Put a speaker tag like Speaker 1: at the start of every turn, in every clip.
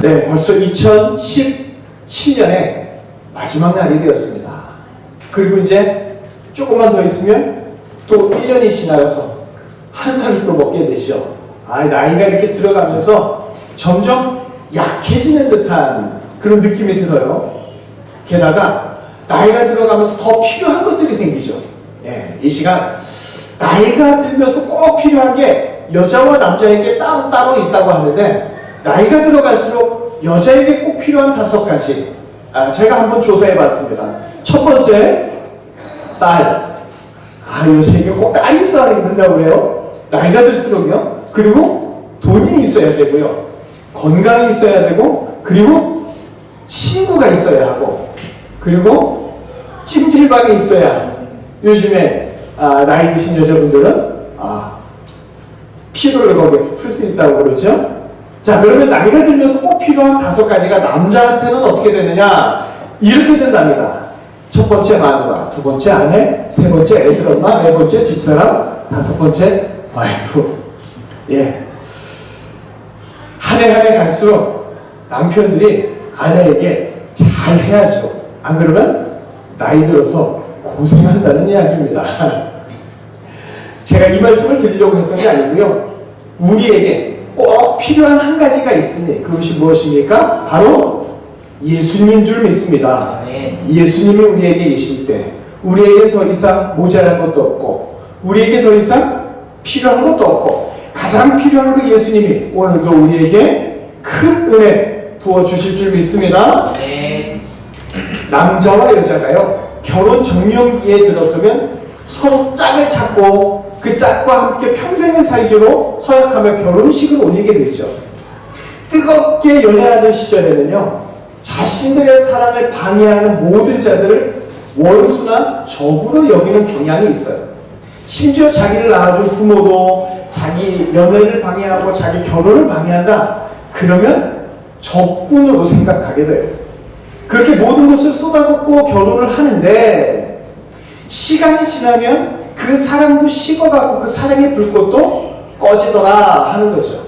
Speaker 1: 네, 벌써 2017년의 마지막 날이 되었습니다. 그리고 이제 조금만 더 있으면 또 1년이 지나가서 한 살을 또 먹게 되죠. 나이가 이렇게 들어가면서 점점 약해지는 듯한 그런 느낌이 들어요. 게다가 나이가 들어가면서 더 필요한 것들이 생기죠. 이 시간 나이가 들면서 꼭 필요한 게 여자와 남자에게 따로 있다고 하는데, 나이가 들어갈수록 여자에게 꼭 필요한 5가지 제가 한번 조사해 봤습니다. 첫 번째, 딸. 요새 이게 꼭 딸이 있어야 된다고 해요. 나이가 들수록요. 그리고 돈이 있어야 되고요. 건강이 있어야 되고, 그리고 친구가 있어야 하고, 그리고 찜질방이 있어야, 요즘에 나이 드신 여자분들은 피로를 거기서 풀 수 있다고 그러죠. 자, 그러면 나이가 들면서 꼭 필요한 5가지가 남자한테는 어떻게 되느냐? 이렇게 된답니다. 첫 번째 마누라, 두 번째 아내, 세 번째 애들 엄마, 네 번째 집사람, 5번째 와이프. 한 해 갈수록 남편들이 아내에게 잘 해야죠. 안 그러면 나이 들어서 고생한다는 이야기입니다. 제가 이 말씀을 드리려고 했던 게 아니고요. 우리에게 꼭 필요한 한 가지가 있으니 그것이 무엇입니까? 바로 예수님인 줄 믿습니다. 예수님이 우리에게 계실 때 우리에게 더 이상 모자란 것도 없고, 우리에게 더 이상 필요한 것도 없고, 가장 필요한 그 예수님이 오늘도 우리에게 큰 은혜 부어주실 줄 믿습니다. 남자와 여자가요, 결혼 정년기에 들어서면 서로 짝을 찾고 그 짝과 함께 평생을 살기로 서약하며 결혼식을 올리게 되죠. 뜨겁게 연애하는 시절에는요, 자신들의 사랑을 방해하는 모든 자들을 원수나 적으로 여기는 경향이 있어요. 심지어 자기를 낳아준 부모도 자기 연애를 방해하고 자기 결혼을 방해한다, 그러면 적군으로 생각하게 돼요. 그렇게 모든 것을 쏟아붓고 결혼을 하는데, 시간이 지나면 그 사랑도 식어가고 그 사랑의 불꽃도 꺼지더라 하는 거죠.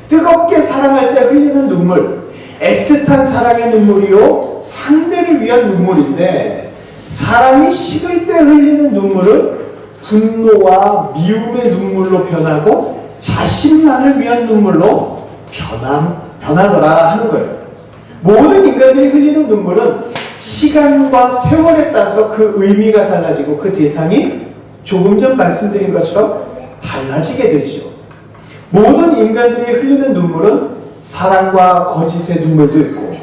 Speaker 1: 뜨겁게 사랑할 때 흘리는 눈물, 애틋한 사랑의 눈물이요, 상대를 위한 눈물인데, 사랑이 식을 때 흘리는 눈물은 분노와 미움의 눈물로 변하고 자신만을 위한 눈물로 변하더라 하는 거예요. 모든 인간들이 흘리는 눈물은 시간과 세월에 따라서 그 의미가 달라지고 그 대상이 조금 전 말씀드린 것처럼 달라지게 되죠. 모든 인간들이 흘리는 눈물은 사랑과 거짓의 눈물도 있고,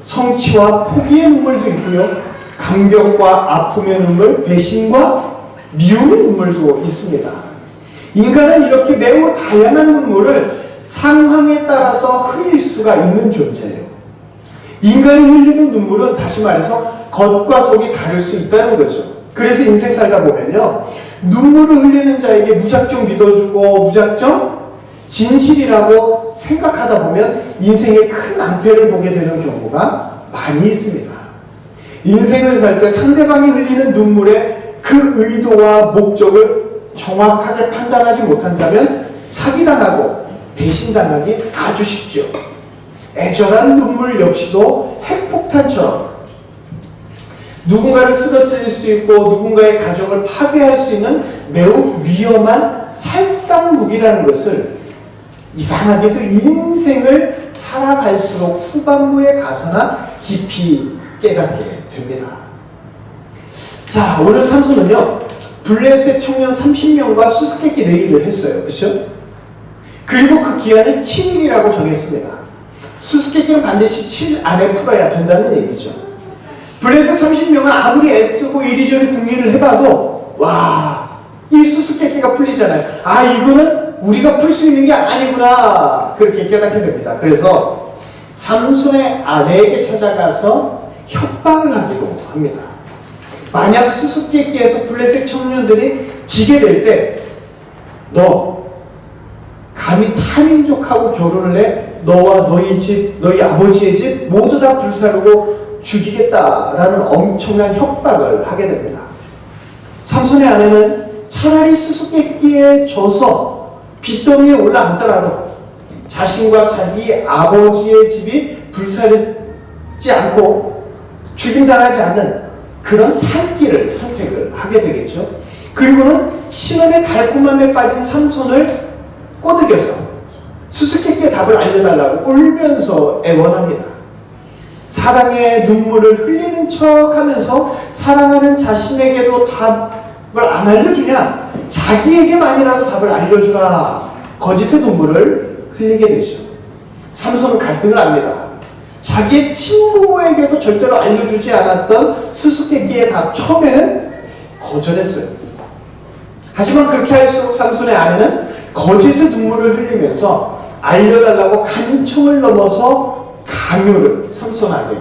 Speaker 1: 성취와 포기의 눈물도 있고요, 감격과 아픔의 눈물, 배신과 미움의 눈물도 있습니다. 인간은 이렇게 매우 다양한 눈물을 상황에 따라서 흘릴 수가 있는 존재예요. 인간이 흘리는 눈물은 다시 말해서 겉과 속이 다를 수 있다는 거죠. 그래서 인생 살다 보면요, 눈물을 흘리는 자에게 무작정 믿어주고 무작정 진실이라고 생각하다 보면 인생에 큰 낭패를 보게 되는 경우가 많이 있습니다. 인생을 살 때 상대방이 흘리는 눈물의 그 의도와 목적을 정확하게 판단하지 못한다면 사기당하고 배신당하기 아주 쉽죠. 애절한 눈물 역시도 핵폭탄처럼 누군가를 쓰러뜨릴 수 있고 누군가의 가정을 파괴할 수 있는 매우 위험한 살상무기라는 것을 이상하게도 인생을 살아갈수록 후반부에 가서나 깊이 깨닫게 됩니다. 자, 오늘 삼수는요, 블레셋 청년 30명과 수수께끼 내기를 했어요. 그렇죠? 그리고 그 기한을 7일이라고 정했습니다. 수수께끼는 반드시 7일 안에 풀어야 된다는 얘기죠. 블레셋 30명은 아무리 애쓰고 이리저리 궁리를 해봐도 이 수수께끼가 풀리잖아요. 이거는 우리가 풀 수 있는 게 아니구나, 그렇게 깨닫게 됩니다. 그래서 삼손의 아내에게 찾아가서 협박을 하기로 합니다. 만약 수수께끼에서 블레셋 청년들이 지게 될 때, 너 감히 타민족하고 결혼을 해 너와 너희 집, 너희 아버지의 집 모두 다 불사르고 죽이겠다라는 엄청난 협박을 하게 됩니다. 삼손의 아내는 차라리 수수께끼에 져서 빚더미에 올라앉더라도 자신과 자기 아버지의 집이 불사르지 않고 죽임당하지 않는 그런 살 길을 선택을 하게 되겠죠. 그리고는 신혼의 달콤함에 빠진 삼손을 꼬드겨서 수수께끼의 답을 알려달라고 울면서 애원합니다. 사랑의 눈물을 흘리는 척 하면서 사랑하는 자신에게도 답을 안 알려주냐? 자기에게만이라도 답을 알려주라. 거짓의 눈물을 흘리게 되죠. 삼손은 갈등을 합니다. 자기의 친부모에게도 절대로 알려주지 않았던 수수께끼의 답, 처음에는 거절했어요. 하지만 그렇게 할수록 삼손의 아내는 거짓의 눈물을 흘리면서 알려달라고 간청을 넘어서 강요를 삼손에게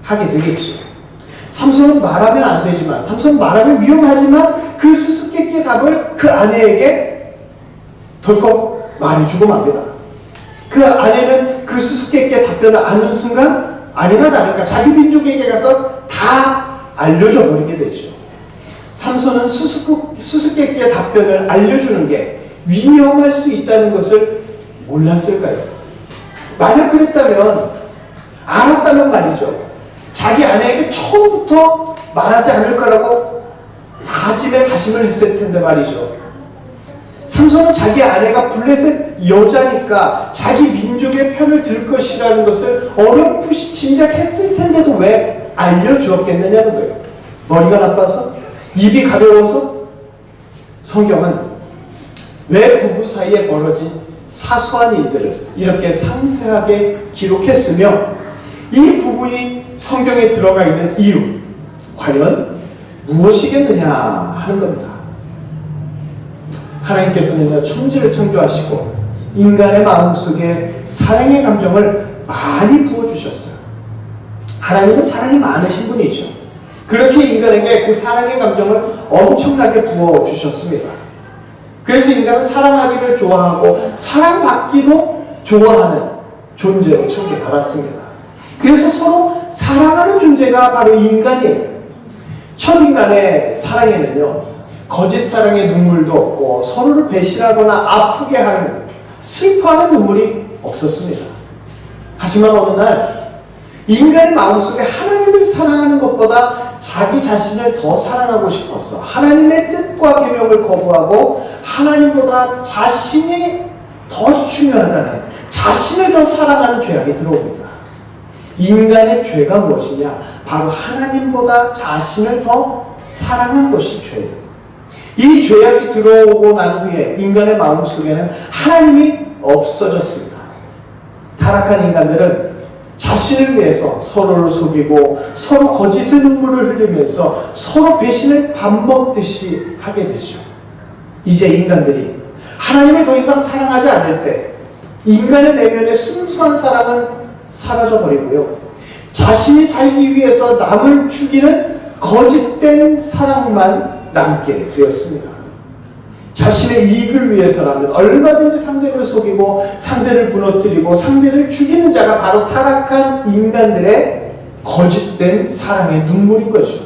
Speaker 1: 하게 되겠죠. 삼손은 말하면 안 되지만, 삼손은 말하면 위험하지만 그 수수께끼의 답을 그 아내에게 덜컥 말해주고 맙니다. 그 아내는 그 수수께끼의 답변을 아는 순간 아니나 다를까 자기 민족에게 가서 다 알려줘 버리게 되죠. 삼손은 수수께끼의 답변을 알려주는 게 위험할 수 있다는 것을 몰랐을까요? 만약 그랬다면, 알았다면 말이죠. 자기 아내에게 처음부터 말하지 않을 거라고 다짐을 했을 텐데 말이죠. 삼손은 자기 아내가 블레셋 여자니까 자기 민족의 편을 들 것이라는 것을 어렴풋이 짐작했을 텐데도 왜 알려주었겠느냐는 거예요. 머리가 나빠서? 입이 가벼워서? 성경은 왜 부부 사이에 벌어진 사소한 일들을 이렇게 상세하게 기록했으며 이 부분이 성경에 들어가 있는 이유, 과연 무엇이겠느냐 하는 겁니다. 하나님께서는 천지를 창조하시고 인간의 마음속에 사랑의 감정을 많이 부어주셨어요. 하나님은 사랑이 많으신 분이죠. 그렇게 인간에게 그 사랑의 감정을 엄청나게 부어주셨습니다. 그래서 인간은 사랑하기를 좋아하고 사랑받기도 좋아하는 존재로 창조받았습니다. 그래서 서로 사랑하는 존재가 바로 인간이에요. 첫 인간의 사랑에는요, 거짓 사랑의 눈물도 없고 서로를 배신하거나 아프게 하는, 슬퍼하는 눈물이 없었습니다. 하지만 어느 날 인간의 마음속에 하나님을 사랑하는 것보다 자기 자신을 더 사랑하고 싶어서 하나님의 뜻과 계명을 거부하고 하나님보다 자신이 더 중요하다는, 자신을 더 사랑하는 죄악이 들어옵니다. 인간의 죄가 무엇이냐? 바로 하나님보다 자신을 더 사랑한 것이 죄예요. 이 죄악이 들어오고 난 후에 인간의 마음속에는 하나님이 없어졌습니다. 타락한 인간들은 자신을 위해서 서로를 속이고 서로 거짓의 눈물을 흘리면서 서로 배신을 밥 먹듯이 하게 되죠. 이제 인간들이 하나님을 더 이상 사랑하지 않을 때 인간의 내면의 순수한 사랑은 사라져버리고요. 자신이 살기 위해서 남을 죽이는 거짓된 사랑만 남게 되었습니다. 자신의 이익을 위해서라면 얼마든지 상대를 속이고 상대를 무너뜨리고 상대를 죽이는 자가 바로 타락한 인간들의 거짓된 사랑의 눈물인 거죠.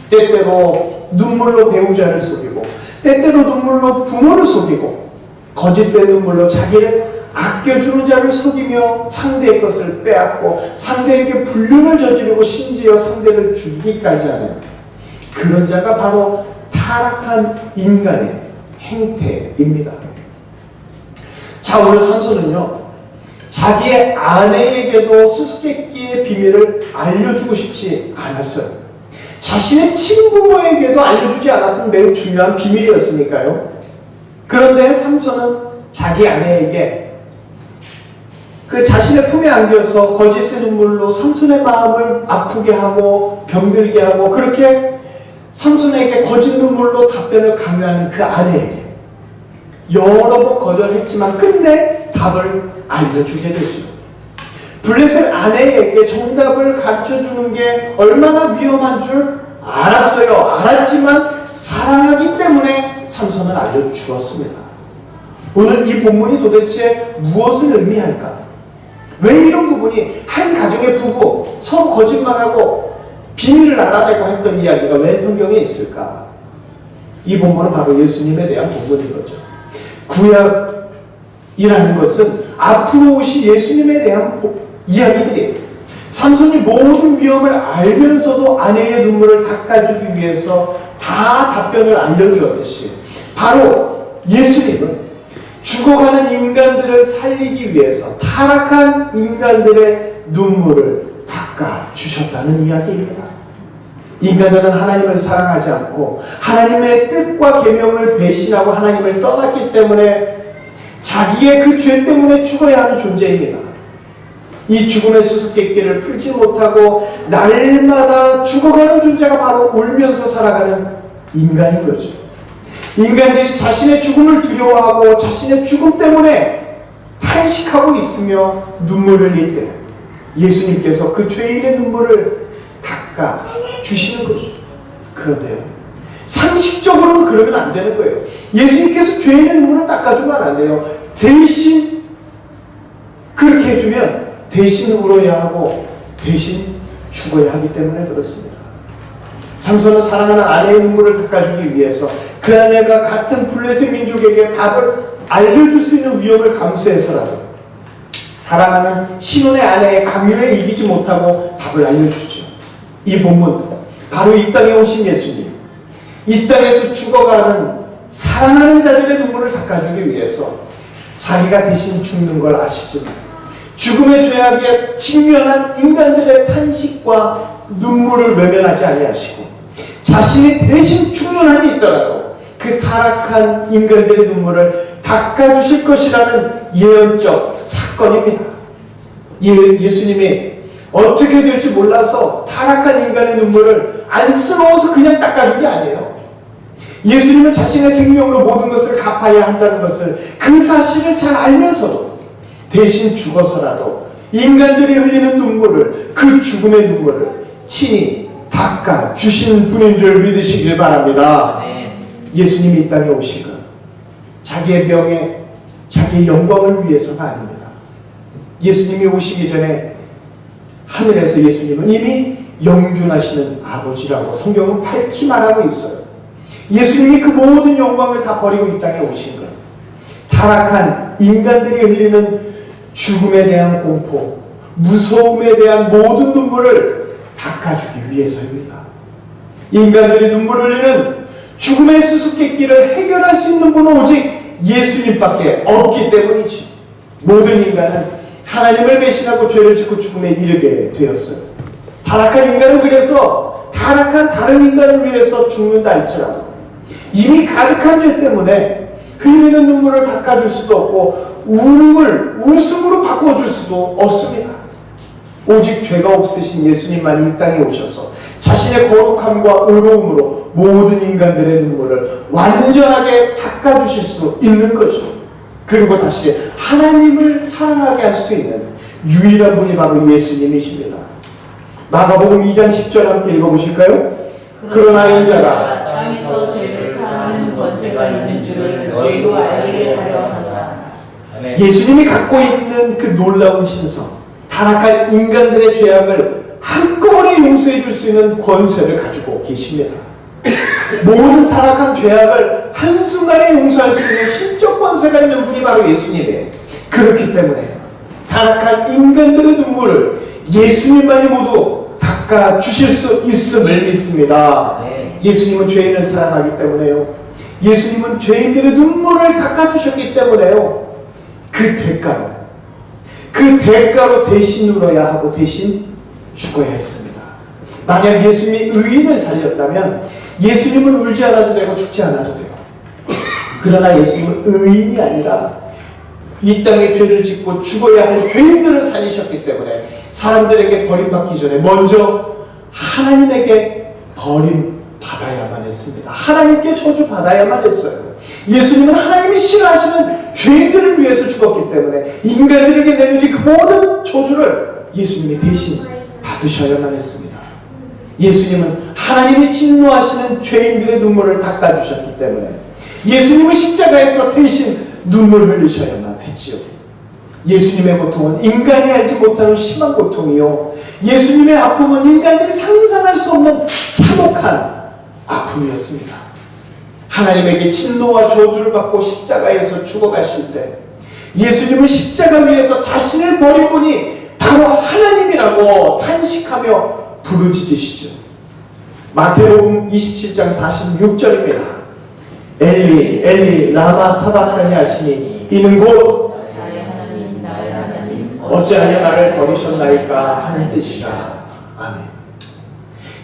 Speaker 1: 때때로 눈물로 배우자를 속이고 때때로 눈물로 부모를 속이고 거짓된 눈물로 자기를 아껴주는 자를 속이며 상대의 것을 빼앗고 상대에게 불륜을 저지르고 심지어 상대를 죽이기까지 하는 그런 자가 바로 타락한 인간의 행태입니다. 자, 오늘 삼손은요, 자기의 아내에게도 수수께끼의 비밀을 알려주고 싶지 않았어요. 자신의 친부모에게도 알려주지 않았던 매우 중요한 비밀이었으니까요. 그런데 삼손은 자기 아내에게 그 자신의 품에 안겨서 거짓의 눈물로 삼손의 마음을 아프게 하고 병들게 하고 그렇게 삼손에게 거짓 눈물로 답변을 강요하는 그 아내에게 여러 번 거절했지만 끝내 답을 알려주게 되죠. 블레셋 아내에게 정답을 가르쳐주는 게 얼마나 위험한 줄 알았어요. 알았지만 사랑하기 때문에 삼손을 알려주었습니다. 오늘 이 본문이 도대체 무엇을 의미할까? 왜 이런 부분이 한 가정의 부부 서로 거짓말하고 비밀을 알아내고 했던 이야기가 왜 성경에 있을까? 이 본문은 바로 예수님에 대한 본문인 거죠. 구약이라는 것은 앞으로 오실 예수님에 대한 이야기들이에요. 삼손이 모든 위험을 알면서도 아내의 눈물을 닦아주기 위해서 다 답변을 알려주었듯이 바로 예수님은 죽어가는 인간들을 살리기 위해서 타락한 인간들의 눈물을 닦아주셨다는 이야기입니다. 인간들은 하나님을 사랑하지 않고 하나님의 뜻과 계명을 배신하고 하나님을 떠났기 때문에 자기의 그 죄 때문에 죽어야 하는 존재입니다. 이 죽음의 수수께끼를 풀지 못하고 날마다 죽어가는 존재가 바로 울면서 살아가는 인간인 거죠. 인간들이 자신의 죽음을 두려워하고 자신의 죽음 때문에 탄식하고 있으며 눈물을 흘릴 때 예수님께서 그 죄인의 눈물을 닦아 주시는 거죠. 그런데요, 상식적으로는 그러면 안 되는 거예요. 예수님께서 죄인의 눈물을 닦아주면 안 돼요. 대신 그렇게 해주면 대신 울어야 하고 대신 죽어야 하기 때문에 그렇습니다. 삼손은 사랑하는 아내의 눈물을 닦아주기 위해서 그 아내가 같은 블레셋 민족에게 답을 알려줄 수 있는 위험을 감수해서라도 사랑하는 신혼의 아내의 강요에 이기지 못하고 답을 알려주죠. 이 본문, 바로 이 땅에 오신 예수님, 이 땅에서 죽어가는 사랑하는 자들의 눈물을 닦아주기 위해서 자기가 대신 죽는 걸 아시지만 죽음의 죄악에 직면한 인간들의 탄식과 눈물을 외면하지 아니하시고 자신이 대신 죽는 한이 있더라도 그 타락한 인간들의 눈물을 닦아주실 것이라는 예언적 사건입니다. 예수님이 어떻게 될지 몰라서 타락한 인간의 눈물을 안쓰러워서 그냥 닦아준 게 아니에요. 예수님은 자신의 생명으로 모든 것을 갚아야 한다는 것을 그 사실을 잘 알면서도 대신 죽어서라도 인간들이 흘리는 눈물을, 그 죽음의 눈물을 친히 닦아주시는 분인 줄 믿으시길 바랍니다. 예수님이 이 땅에 오신 것 자기의 명예, 자기의 영광을 위해서가 아닙니다. 예수님이 오시기 전에 하늘에서 예수님은 이미 영존하시는 아버지라고 성경은 밝히 말하고 있어요. 예수님이 그 모든 영광을 다 버리고 이 땅에 오신 것, 타락한 인간들이 흘리는 죽음에 대한 공포, 무서움에 대한 모든 눈물을 닦아주기 위해서입니다. 인간들이 눈물 흘리는 죽음의 수수께끼를 해결할 수 있는 분은 오직 예수님밖에 없기 때문이지. 모든 인간은 하나님을 배신하고 죄를 짓고 죽음에 이르게 되었어요. 타락한 인간은 그래서 타락한 다른 인간을 위해서 죽는다 할지라도 이미 가득한 죄 때문에 흘리는 눈물을 닦아줄 수도 없고 울음을 웃음으로 바꿔줄 수도 없습니다. 오직 죄가 없으신 예수님만이 이 땅에 오셔서 자신의 거룩함과 의로움으로 모든 인간들의 눈물을 완전하게 닦아주실 수 있는 거죠. 그리고 다시 하나님을 사랑하게 할 수 있는 유일한 분이 바로 예수님이십니다. 마가복음 2장 10절 함께 읽어보실까요? 그러나 인자가
Speaker 2: 땅에서 죄를 사하는 권세가 있는 줄을 너희도 알게 하려 하노라.
Speaker 1: 예수님이 갖고 있는 그 놀라운 신성, 타락한 인간들의 죄악을 한꺼번에 용서해 줄 수 있는 권세를 가지고 계십니다. 모든 타락한 죄악을 한순간에 용서할 수 있는 신적 권세가 있는 분이 바로 예수님이에요. 그렇기 때문에 타락한 인간들의 눈물을 예수님만이 모두 닦아주실 수 있음을 믿습니다. 예수님은 죄인을 사랑하기 때문에요. 예수님은 죄인들의 눈물을 닦아주셨기 때문에요. 그 대가로 대신 울어야 하고 대신 죽어야 했습니다. 만약 예수님이 의인을 살렸다면 예수님은 울지 않아도 되고 죽지 않아도 돼요. 그러나 예수님은 의인이 아니라 이 땅에 죄를 짓고 죽어야 할 죄인들을 살리셨기 때문에 사람들에게 버림받기 전에 먼저 하나님에게 버림받아야만 했습니다. 하나님께 저주받아야만 했어요. 예수님은 하나님이 싫어하시는 죄인들을 위해서 죽었기 때문에 인간들에게 내려진 그 모든 저주를 예수님이 대신 받으셔야만 했습니다. 예수님은 하나님이 진노하시는 죄인들의 눈물을 닦아주셨기 때문에 예수님은 십자가에서 대신 눈물 흘리셔야만 했지요. 예수님의 고통은 인간이 알지 못하는 심한 고통이요, 예수님의 아픔은 인간들이 상상할 수 없는 참혹한 아픔이었습니다. 하나님에게 진노와 저주를 받고 십자가에서 죽어가실 때 예수님은 십자가 위에서 자신을 버린 분이 바로 하나님이라고 탄식하며 부르짖으시죠. 마태복음 27장 46절입니다. 엘리 엘리 라마 사박다니 하시니 이는 곧
Speaker 2: 나의 하나님 나의 하나님
Speaker 1: 어찌하여 나를 버리셨나이까 하는 뜻이라. 아멘.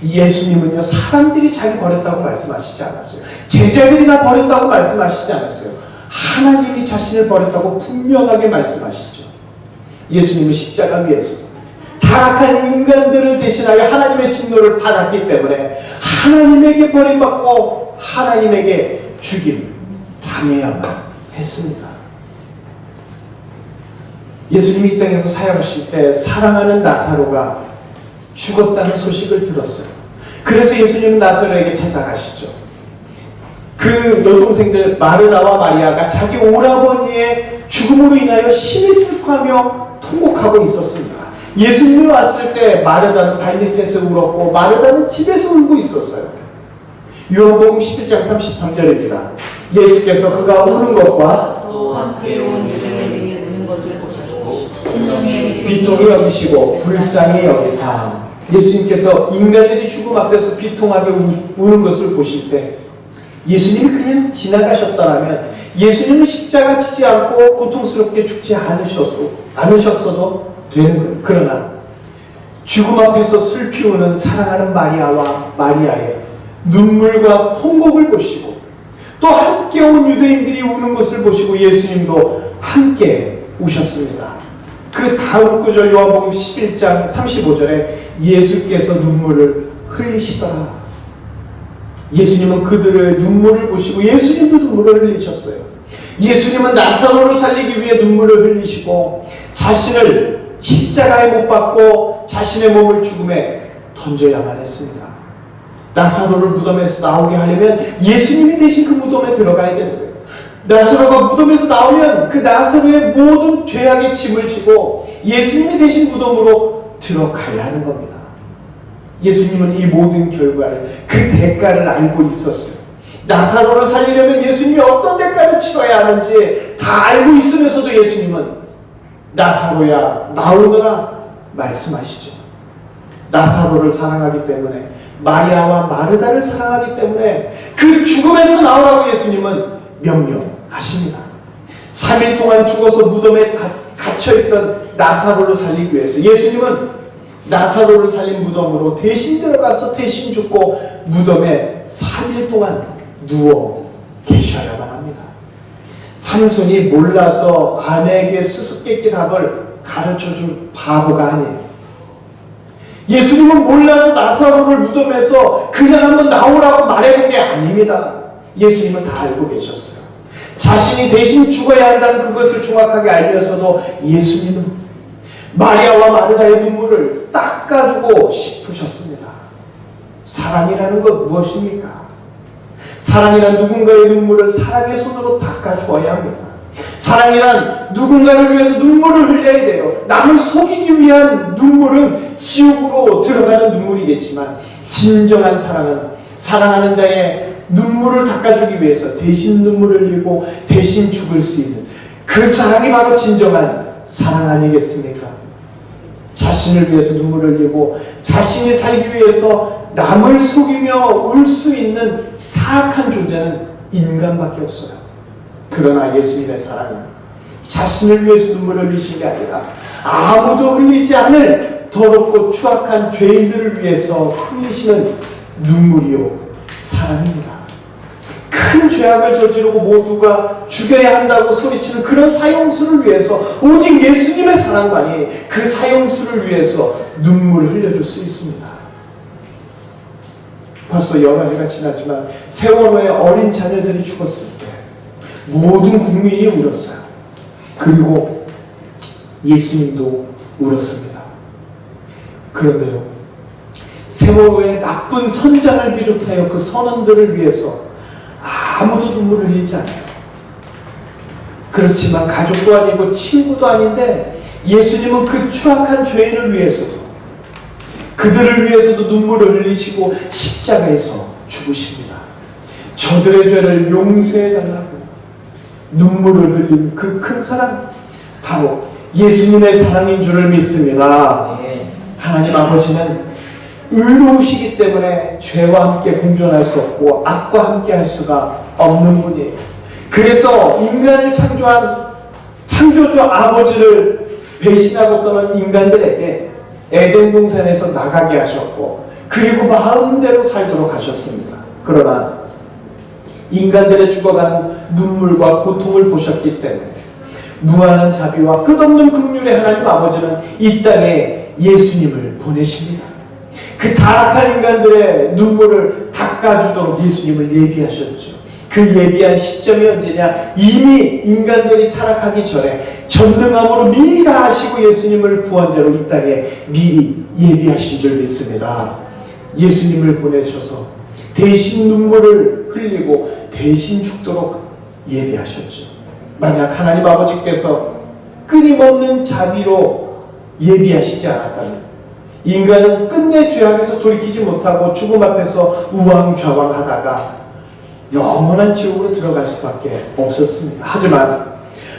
Speaker 1: 예수님은요, 사람들이 자기 버렸다고 말씀하시지 않았어요. 제자들이 다 버렸다고 말씀하시지 않았어요. 하나님이 자신을 버렸다고 분명하게 말씀하시죠. 예수님은 십자가 위에서 타락한 인간들을 대신하여 하나님의 진노를 받았기 때문에 하나님에게 버림받고 하나님에게 죽임 당해야만 했습니다. 예수님이 이 땅에서 사역하실 때 사랑하는 나사로가 죽었다는 소식을 들었어요. 그래서 예수님은 나사로에게 찾아가시죠. 그 여동생들 마르다와 마리아가 자기 오라버니의 죽음으로 인하여 심히 슬퍼하며 통곡하고 있었습니다. 예수님이 왔을 때 마르다는 발밑에서 울었고 마르다는 집에서 울고 있었어요. 요한복음 11장 33절입니다. 예수께서 그가 우는 것과
Speaker 2: 또 함께 온 유대인들이 우는 것을 보시고 신령의
Speaker 1: 비통히 여기시고 불쌍히 여기사 예수님께서 인간들이 죽음 앞에서 비통하게 우는 것을 보실 때 예수님이 그냥 지나가셨더라면 예수님은 십자가 지지 않고 고통스럽게 죽지 않으셨어도 되는 거예요. 그러나 죽음 앞에서 슬피 우는 사랑하는 마리아와 마리아의 눈물과 통곡을 보시고 또 함께 온 유대인들이 우는 것을 보시고 예수님도 함께 우셨습니다. 그 다음 구절 요한복음 11장 35절에 예수께서 눈물을 흘리시더라. 예수님은 그들의 눈물을 보시고 예수님도 눈물을 흘리셨어요. 예수님은 나사로를 살리기 위해 눈물을 흘리시고 자신을 십자가에 못 박고 자신의 몸을 죽음에 던져야만 했습니다. 나사로를 무덤에서 나오게 하려면 예수님이 대신 그 무덤에 들어가야 되는 거예요. 나사로가 무덤에서 나오면 그 나사로의 모든 죄악의 짐을 지고 예수님이 대신 무덤으로 들어가야 하는 겁니다. 예수님은 이 모든 결과를, 그 대가를 알고 있었어요. 나사로를 살리려면 예수님이 어떤 대가를 치러야 하는지 다 알고 있으면서도 예수님은 나사로야 나오너라 말씀하시죠. 나사로를 사랑하기 때문에, 마리아와 마르다를 사랑하기 때문에 그 죽음에서 나오라고 예수님은 명령하십니다. 3일 동안 죽어서 무덤에 갇혀있던 나사로를 살리기 위해서 예수님은 나사로를 살린 무덤으로 대신 들어가서 대신 죽고 무덤에 3일 동안 누워 계셔야만 합니다. 삼손이 몰라서 아내에게 수수께끼 답을 가르쳐준 바보가 아니에요. 예수님은 몰라서 나사로를 무덤에서 그냥 한번 나오라고 말해본 게 아닙니다. 예수님은 다 알고 계셨어요. 자신이 대신 죽어야 한다는 그것을 정확하게 알면서도 예수님은 마리아와 마르다의 눈물을 닦아주고 싶으셨습니다. 사랑이라는 것 무엇입니까? 사랑이란 누군가의 눈물을 사랑의 손으로 닦아주어야 합니다. 사랑이란 누군가를 위해서 눈물을 흘려야 돼요. 남을 속이기 위한 눈물은 지옥으로 들어가는 눈물이겠지만 진정한 사랑은 사랑하는 자의 눈물을 닦아주기 위해서 대신 눈물을 흘리고 대신 죽을 수 있는 그 사랑이 바로 진정한 사랑 아니겠습니까? 자신을 위해서 눈물을 흘리고 자신이 살기 위해서 남을 속이며 울 수 있는 사악한 존재는 인간밖에 없어요. 그러나 예수님의 사랑은 자신을 위해서 눈물을 흘리신 게 아니라 아무도 흘리지 않을 더럽고 추악한 죄인들을 위해서 흘리시는 눈물이요 사랑입니다. 큰 죄악을 저지르고 모두가 죽여야 한다고 소리치는 그런 사형수를 위해서 오직 예수님의 사랑만이 그 사형수를 위해서 눈물을 흘려줄 수 있습니다. 벌써 여러 해가 지났지만 세월호에 어린 자녀들이 죽었을 때 모든 국민이 울었어요. 그리고 예수님도 울었습니다. 그런데요, 세월호의 나쁜 선장을 비롯하여 그 선원들을 위해서 아무도 눈물을 흘리지 않아요. 그렇지만 가족도 아니고 친구도 아닌데 예수님은 그 추악한 죄인을 위해서도 그들을 위해서도 눈물을 흘리시고 십자가에서 죽으십니다. 저들의 죄를 용서해달라고 눈물을 흘린 그 큰 사랑, 바로 예수님의 사랑인 줄을 믿습니다. 하나님 아버지는 의로우시기 때문에 죄와 함께 공존할 수 없고 악과 함께 할 수가 없는 분이에요. 그래서 인간을 창조한 창조주 아버지를 배신하고 떠난 인간들에게 에덴 동산에서 나가게 하셨고 그리고 마음대로 살도록 하셨습니다. 그러나 인간들의 죽어가는 눈물과 고통을 보셨기 때문에 무한한 자비와 끝없는 긍휼의 하나님 아버지는 이 땅에 예수님을 보내십니다. 그 타락한 인간들의 눈물을 닦아주도록 예수님을 예비하셨죠. 그 예비한 시점이 언제냐? 이미 인간들이 타락하기 전에 전능함으로 미리 다 하시고 예수님을 구원자로 이 땅에 미리 예비하신 줄 믿습니다. 예수님을 보내셔서 대신 눈물을 흘리고 대신 죽도록 예비하셨죠. 만약 하나님 아버지께서 끊임없는 자비로 예비하시지 않았다면 인간은 끝내 죄악에서 돌이키지 못하고 죽음 앞에서 우왕좌왕하다가 영원한 지옥으로 들어갈 수밖에 없었습니다. 하지만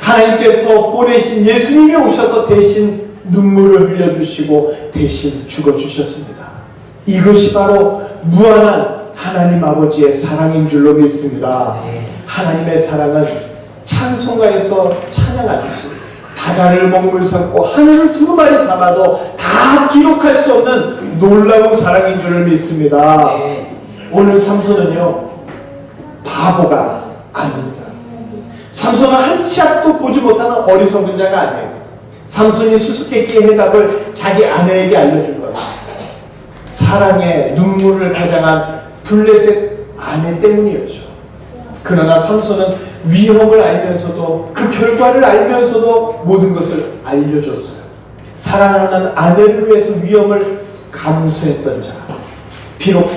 Speaker 1: 하나님께서 보내신 예수님이 오셔서 대신 눈물을 흘려주시고 대신 죽어주셨습니다. 이것이 바로 무한한 하나님 아버지의 사랑인 줄로 믿습니다. 하나님의 사랑은 찬송가에서 찬양하듯이 바다를 먹물 삼고 하늘을 두루마리 삼아도 다 기록할 수 없는 놀라운 사랑인 줄을 믿습니다. 오늘 삼손은요 바보가 아닙니다. 삼손은 한 치 앞도 보지 못하는 어리석은 자가 아니에요. 삼손이 수수께끼의 해답을 자기 아내에게 알려준 거예요. 사랑의 눈물을 가장한 블레셋 아내 때문이었죠. 그러나 삼손은 위험을 알면서도 그 결과를 알면서도 모든 것을 알려줬어요. 사랑하는 아내를 위해서 위험을 감수했던 자. 비록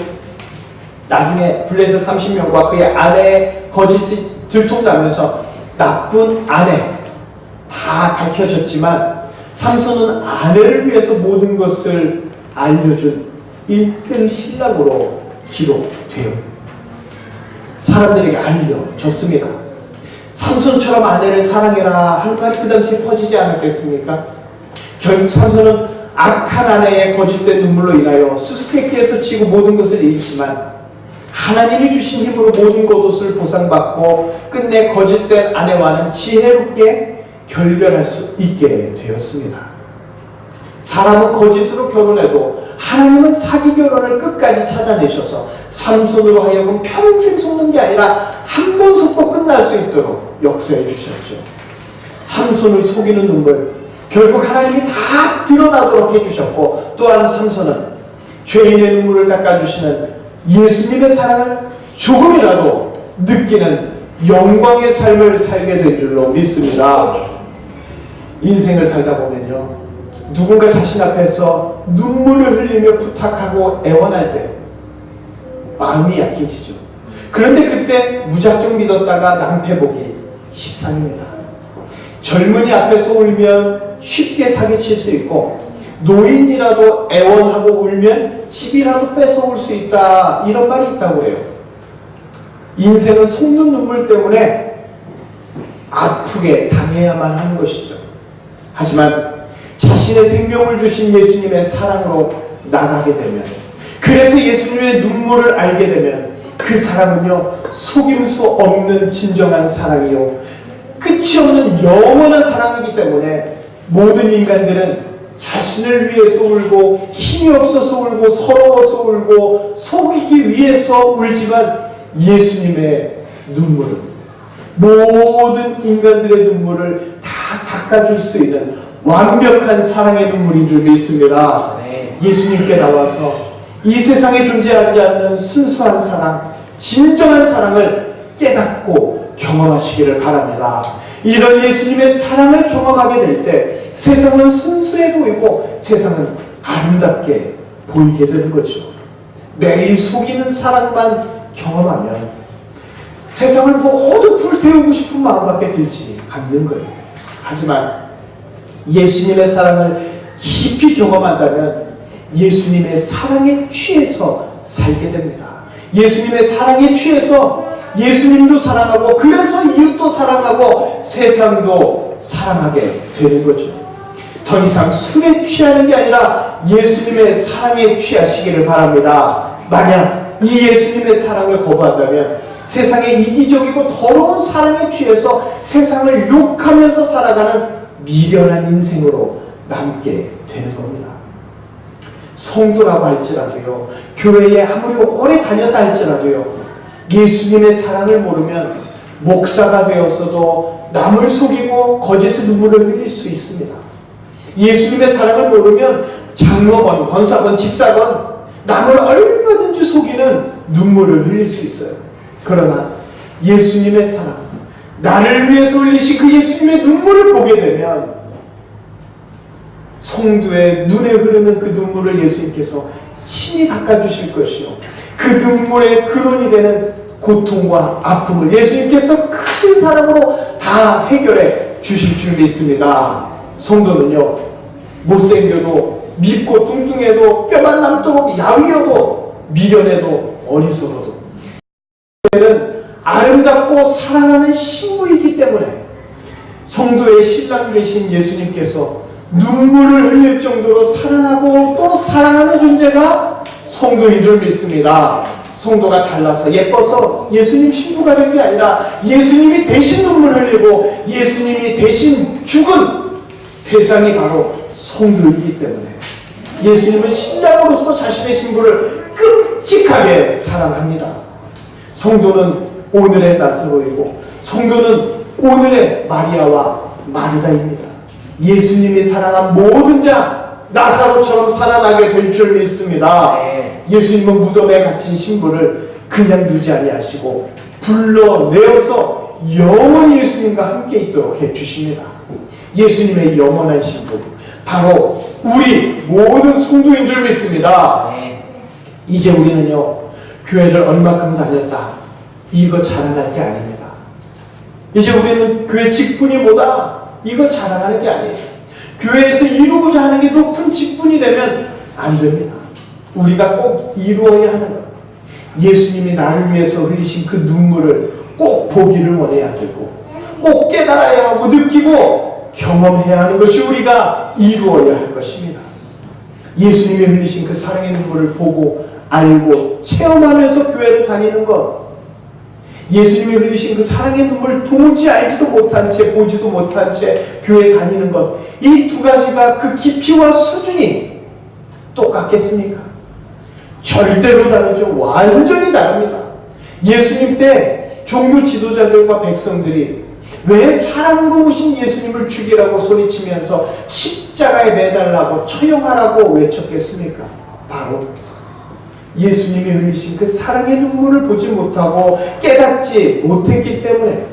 Speaker 1: 나중에 블레셋 30명과 그의 아내의 거짓이 들통나면서 나쁜 아내 다 밝혀졌지만 삼손은 아내를 위해서 모든 것을 알려준 1등 신랑으로 기록돼요. 사람들에게 알려졌습니다. 삼손처럼 아내를 사랑해라 하는 말이 그 당시에 퍼지지 않았겠습니까? 결국 삼손은 악한 아내의 거짓된 눈물로 인하여 수수께끼에서 지고 모든 것을 잃지만 하나님이 주신 힘으로 모든 것을 보상받고 끝내 거짓된 아내와는 지혜롭게 결별할 수 있게 되었습니다. 사람은 거짓으로 결혼해도 하나님은 사기 결혼을 끝까지 찾아내셔서 삼손으로 하여금 평생 속는 게 아니라 한 번 속고 끝날 수 있도록 역사해 주셨죠. 삼손을 속이는 눈물 결국 하나님이 다 드러나도록 해주셨고 또한 삼손은 죄인의 눈물을 닦아주시는 예수님의 사랑을 조금이라도 느끼는 영광의 삶을 살게 된 줄로 믿습니다. 인생을 살다 보면요 누군가 자신 앞에서 눈물을 흘리며 부탁하고 애원할 때 마음이 약해지죠. 그런데 그때 무작정 믿었다가 낭패보기 십상입니다. 젊은이 앞에서 울면 쉽게 사기칠 수 있고 노인이라도 애원하고 울면 집이라도 뺏어올 수 있다 이런 말이 있다고 해요. 인생은 속는 눈물 때문에 아프게 당해야만 하는 것이죠. 하지만 자신의 생명을 주신 예수님의 사랑으로 나가게 되면 그래서 예수님의 눈물을 알게 되면 그 사랑은요 속임 수 없는 진정한 사랑이요 끝이 없는 영원한 사랑이기 때문에 모든 인간들은 자신을 위해서 울고 힘이 없어서 울고 서러워서 울고 속이기 위해서 울지만 예수님의 눈물은 모든 인간들의 눈물을 다 닦아줄 수 있는 완벽한 사랑의 눈물인 줄 믿습니다. 예수님께 나와서 이 세상에 존재하지 않는 순수한 사랑, 진정한 사랑을 깨닫고 경험하시기를 바랍니다. 이런 예수님의 사랑을 경험하게 될 때 세상은 순수해 보이고 세상은 아름답게 보이게 되는 거죠. 매일 속이는 사랑만 경험하면 세상을 모두 불태우고 싶은 마음밖에 들지 않는 거예요. 하지만 예수님의 사랑을 깊이 경험한다면 예수님의 사랑에 취해서 살게 됩니다. 예수님의 사랑에 취해서 예수님도 사랑하고 그래서 이웃도 사랑하고 세상도 사랑하게 되는 거죠. 더 이상 술에 취하는 게 아니라 예수님의 사랑에 취하시기를 바랍니다. 만약 이 예수님의 사랑을 거부한다면 세상의 이기적이고 더러운 사랑에 취해서 세상을 욕하면서 살아가는 미련한 인생으로 남게 되는 겁니다. 성도라고 할지라도요, 교회에 아무리 오래 다녔다 할지라도요, 예수님의 사랑을 모르면 목사가 되었어도 남을 속이고 거짓의 눈물을 흘릴 수 있습니다. 예수님의 사랑을 모르면 장로건, 권사건, 집사건 남을 얼마든지 속이는 눈물을 흘릴 수 있어요. 그러나 예수님의 사랑, 나를 위해서 흘리신 그 예수님의 눈물을 보게 되면 성도의 눈에 흐르는 그 눈물을 예수님께서 친히 닦아주실 것이요, 그 눈물의 근원이 되는 고통과 아픔을 예수님께서 크신 사랑으로 다 해결해 주실 줄 믿습니다. 성도는요, 못생겨도 밉고 뚱뚱해도 뼈만 남도록 야위어도 미련해도 어리석어도 는 아름답고 사랑하는 신부이기 때문에 성도의 신랑 되신 예수님께서 눈물을 흘릴 정도로 사랑하고 또 사랑하는 존재가 성도인 줄 믿습니다. 성도가 잘나서 예뻐서 예수님 신부가 된 게 아니라 예수님이 대신 눈물 흘리고 예수님이 대신 죽은 대상이 바로 성도이기 때문에 예수님은 신랑으로서 자신의 신부를 끔찍하게 사랑합니다. 성도는 오늘의 나사로이고 성도는 오늘의 마리아와 마르다입니다. 예수님이 사랑한 모든 자 나사로처럼 살아나게 될 줄 믿습니다. 예수님은 무덤에 갇힌 신부를 그냥 두지 아니하시고 불러내어서 영원히 예수님과 함께 있도록 해주십니다. 예수님의 영원한 신부, 바로 우리 모든 성도인 줄 믿습니다. 이제 우리는요, 교회를 얼마큼 다녔다, 이거 자랑할 게 아닙니다. 이제 우리는 교회 직분이 뭐다, 이거 자랑하는 게 아니에요. 교회에서 이루고자 하는 게 높은 직분이 되면 안 됩니다. 우리가 꼭 이루어야 하는 것, 예수님이 나를 위해서 흘리신 그 눈물을 꼭 보기를 원해야 되고 꼭 깨달아야 하고 느끼고 경험해야 하는 것이 우리가 이루어야 할 것입니다. 예수님이 흘리신 그 사랑의 눈물을 보고 알고 체험하면서 교회를 다니는 것, 예수님이 흘리신 그 사랑의 눈물을 도무지 알지도 못한 채 보지도 못한 채 교회 다니는 것, 이 두 가지가 그 깊이와 수준이 똑같겠습니까? 절대로 다르죠. 완전히 다릅니다. 예수님 때 종교 지도자들과 백성들이 왜 사랑으로 오신 예수님을 죽이라고 소리치면서 십자가에 매달라고 처형하라고 외쳤겠습니까? 바로 예수님이 흘리신 그 사랑의 눈물을 보지 못하고 깨닫지 못했기 때문에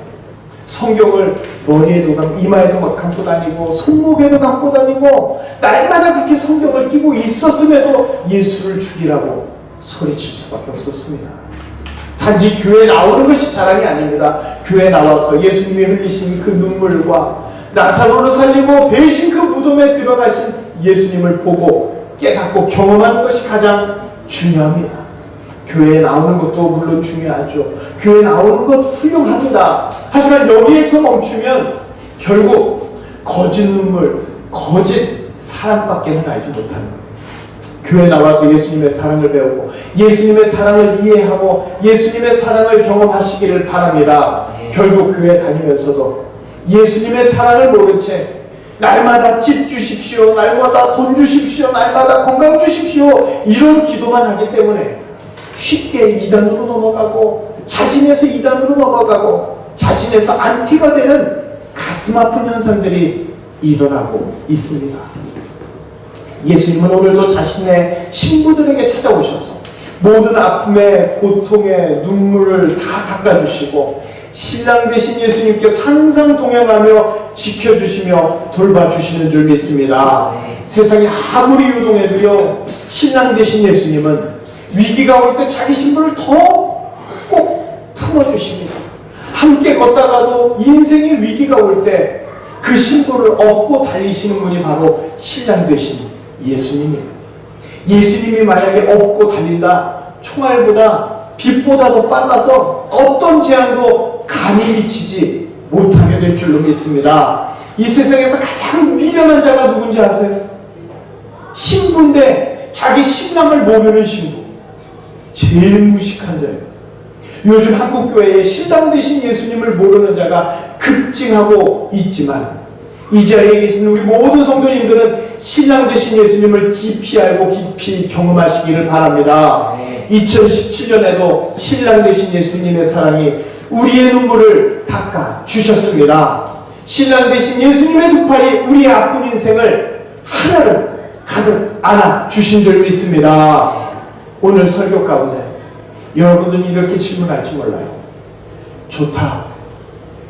Speaker 1: 성경을 머리에도 감고 이마에도 막 감고 다니고 손목에도 감고 다니고 날마다 그렇게 성경을 끼고 있었음에도 예수를 죽이라고 소리칠 수밖에 없었습니다. 단지 교회에 나오는 것이 자랑이 아닙니다. 교회에 나와서 예수님이 흘리신 그 눈물과 나사로를 살리고 배신 그 무덤에 들어가신 예수님을 보고 깨닫고 경험하는 것이 가장 중요합니다. 교회에 나오는 것도 물론 중요하죠. 교회에 나오는 것 훌륭합니다. 하지만 여기에서 멈추면 결국 거짓 눈물, 거짓 사랑밖에는 알지 못하는 거예요. 교회에 나와서 예수님의 사랑을 배우고 예수님의 사랑을 이해하고 예수님의 사랑을 경험하시기를 바랍니다. 결국 교회 다니면서도 예수님의 사랑을 모른 채 날마다 집 주십시오, 날마다 돈 주십시오, 날마다 건강 주십시오, 이런 기도만 하기 때문에 쉽게 이단으로 넘어가고 자진해서 이단으로 넘어가고 자진해서 안티가 되는 가슴 아픈 현상들이 일어나고 있습니다. 예수님은 오늘도 자신의 신부들에게 찾아오셔서 모든 아픔에 고통에 눈물을 다 닦아주시고 신랑 되신 예수님께서 항상 동행하며 지켜주시며 돌봐주시는 줄 믿습니다. 세상이 아무리 요동해도요, 신랑 되신 예수님은 위기가 올 때 자기 신부를 더 꼭 품어주십니다. 함께 걷다가도 인생의 위기가 올 때 그 신부를 업고 달리시는 분이 바로 신랑 되신 예수님이에요. 예수님이 만약에 업고 달린다, 총알보다 빛보다도 빨라서 어떤 재앙도 감히 미치지 못하게 될 줄로 믿습니다. 이 세상에서 가장 미련한 자가 누군지 아세요? 신부인데 자기 신랑을 모르는 신부. 제일 무식한 자예요. 요즘 한국교회에 신랑 되신 예수님을 모르는 자가 급증하고 있지만 이 자리에 계신 우리 모든 성도님들은 신랑 되신 예수님을 깊이 알고 깊이 경험하시기를 바랍니다. 2017년에도 신랑 되신 예수님의 사랑이 우리의 눈물을 닦아 주셨습니다. 신랑 되신 예수님의 두 팔이 우리의 아픈 인생을 하나로 가득 안아 주신 줄 믿습니다. 오늘 설교 가운데 여러분들은 이렇게 질문할지 몰라요. 좋다.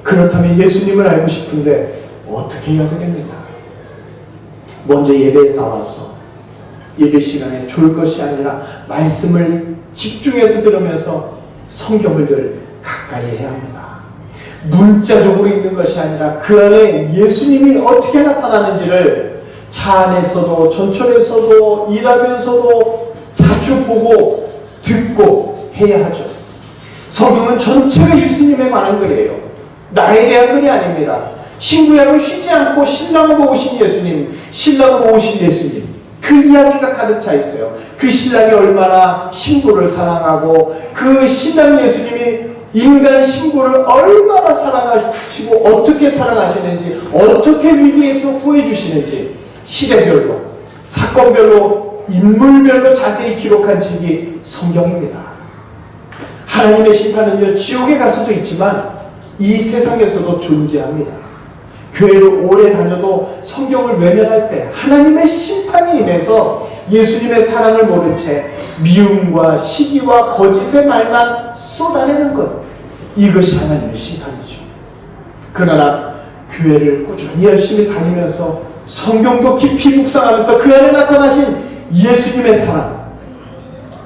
Speaker 1: 그렇다면 예수님을 알고 싶은데 어떻게 해야 되겠느냐? 먼저 예배에 나와서 예배 시간에 졸 것이 아니라 말씀을 집중해서 들으면서 성경을 늘 가까이 해야 합니다. 문자적으로 읽는 것이 아니라 그 안에 예수님이 어떻게 나타나는지를 차 안에서도 전철에서도 일하면서도 자주 보고 듣고 해야 하죠. 성경은 전체가 예수님에 관한 글이에요. 나에 대한 글이 아닙니다. 신구약은 쉬지 않고 신랑으로 오신 예수님, 신랑으로 오신 예수님, 그 이야기가 가득 차 있어요. 그 신랑이 얼마나 신부를 사랑하고 그 신랑 예수님이 인간 신부를 얼마나 사랑하시고 어떻게 사랑하시는지, 어떻게 위기에서 구해주시는지 시대별로, 사건별로, 인물별로 자세히 기록한 책이 성경입니다. 하나님의 심판은요, 지옥에 가서도 있지만 이 세상에서도 존재합니다. 교회를 오래 다녀도 성경을 외면할 때 하나님의 심판이 임해서 예수님의 사랑을 모른 채 미움과 시기와 거짓의 말만 쏟아내는 것, 이것이 하나님의 심판이죠. 그러나 교회를 꾸준히 열심히 다니면서 성경도 깊이 묵상하면서 그 안에 나타나신 예수님의 사랑,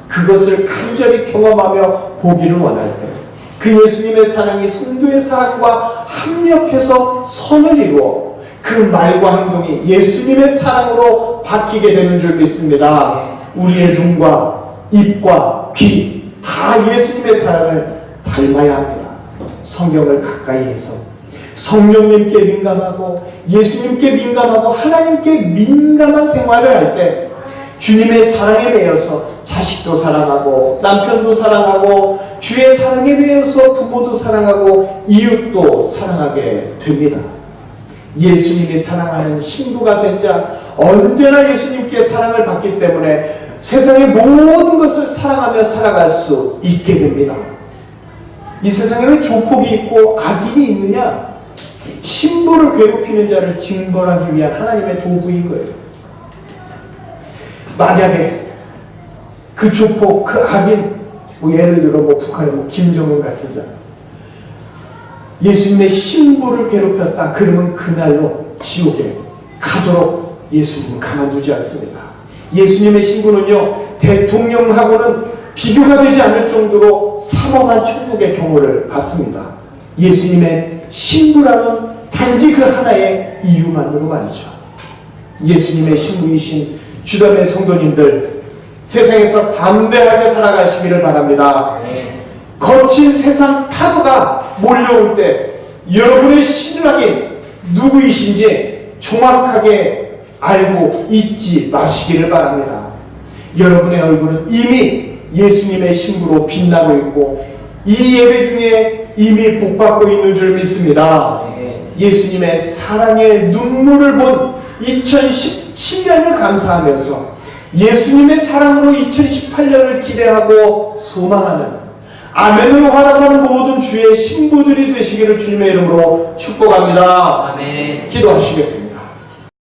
Speaker 1: 그것을 간절히 경험하며 보기를 원할 때 그 예수님의 사랑이 성도의 사랑과 합력해서 선을 이루어 그 말과 행동이 예수님의 사랑으로 바뀌게 되는 줄 믿습니다. 우리의 눈과 입과 귀 다 예수님의 사랑을 닮아야 합니다. 성경을 가까이 해서 성령님께 민감하고 예수님께 민감하고 하나님께 민감한 생활을 할 때 주님의 사랑에 매여서 자식도 사랑하고 남편도 사랑하고 주의 사랑에 매여서 부모도 사랑하고 이웃도 사랑하게 됩니다. 예수님이 사랑하는 신부가 된 자, 언제나 예수님께 사랑을 받기 때문에 세상의 모든 것을 사랑하며 살아갈 수 있게 됩니다. 이 세상에 왜 조폭이 있고 악인이 있느냐? 신부를 괴롭히는 자를 징벌하기 위한 하나님의 도구인 거예요. 만약에 그 조폭, 그 악인, 예를 들어 북한의 김정은 같은 자, 예수님의 신부를 괴롭혔다. 그러면 그날로 지옥에 가도록 예수님은 가만두지 않습니다. 예수님의 신부는요, 대통령하고는 비교가 되지 않을 정도로 삼엄한 천국의 경호를 받습니다. 예수님의 신부라는 단지 그 하나의 이유만으로 말이죠. 예수님의 신부이신 주담의 성도님들, 세상에서 담대하게 살아가시기를 바랍니다. 거친 세상 파도가 몰려올 때 여러분의 신랑이 누구이신지 정확하게 알고 잊지 마시기를 바랍니다. 여러분의 얼굴은 이미 예수님의 신부로 빛나고 있고 이 예배 중에 이미 복받고 있는 줄 믿습니다. 예수님의 사랑의 눈물을 본 2017년을 감사하면서 예수님의 사랑으로 2018년을 기대하고 소망하는 아멘으로 화답하는 모든 주의 신부들이 되시기를 주님의 이름으로 축복합니다.
Speaker 3: 아멘.
Speaker 1: 기도하시겠습니다.